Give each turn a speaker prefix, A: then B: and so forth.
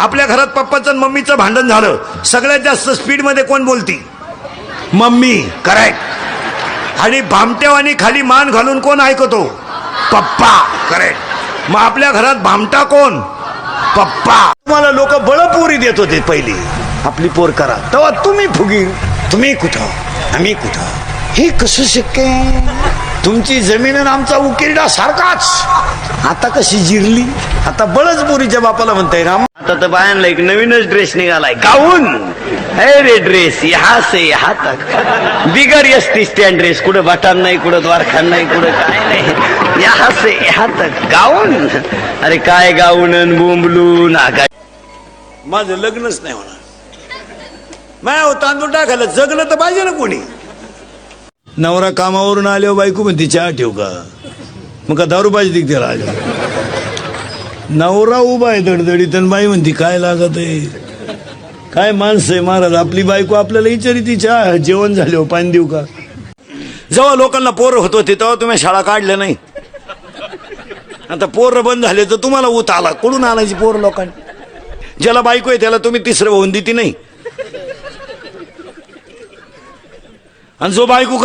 A: आपल्या घरात पप्पाचं आणि मम्मीचं भांडण झालं, सगळ्यात जास्त स्पीड मध्ये कोण बोलती? मम्मी. करेक्ट. आणि भामट्यावानी खाली मान घालून कोण ऐकतो? पप्पा. करेक्ट. मग आपल्या घरात भामटा कोण? पप्पा. तुम्हाला लोक बळपोरी देत होते पहिली, आपली पोर करा, तेव्हा तुम्ही फुगीर. तुम्ही कुठं आम्ही कुठं, हे कसं शक्य आहे? तुमची जमीन आणि आमचा उकिरडा सारखाच. आता कशी जिरली? आता बळजपुरीच्या बापाला म्हणताय राम.
B: आता तर बायांना एक नवीनच ड्रेस निघालाय, गाऊन. अरे ड्रेस यहाँ से यहाँ तक, बिगर एसटी स्टँड ड्रेस, कुठं बटान नाही, कुठं द्वारखान नाही, कुठं काय नाही, यहाँ से यहाँ तक गाऊन. अरे काय गाऊन बोंबलून आगा.
A: माझं लग्नच नाही होणार. माया तांदूळ टाकायला जगलं तर पाहिजे ना कोणी. नवरा कामावरून आल्यावर बायको म्हणते चहा ठेव का, मग का दारू पाहिजे त्याला आल्या. नवरा उभा आहे दडदडीत आणि बाई म्हणते काय लागत आहे. काय माणसं आहे महाराज. आपली बायको आपल्याला विचारी ती चहा जेवण झाले पाणी देऊ का. जेव्हा लोकांना पोरं होत होते तेव्हा तुम्ही शाळा काढल्या नाही. आता पोरं बंद झाले तर तुम्हाला ऊत आला. कुठून आणायची पोरं लोकांनी? ज्याला बायको आहे त्याला तुम्ही तिसरं होऊन देती नाही, आणि जो बायको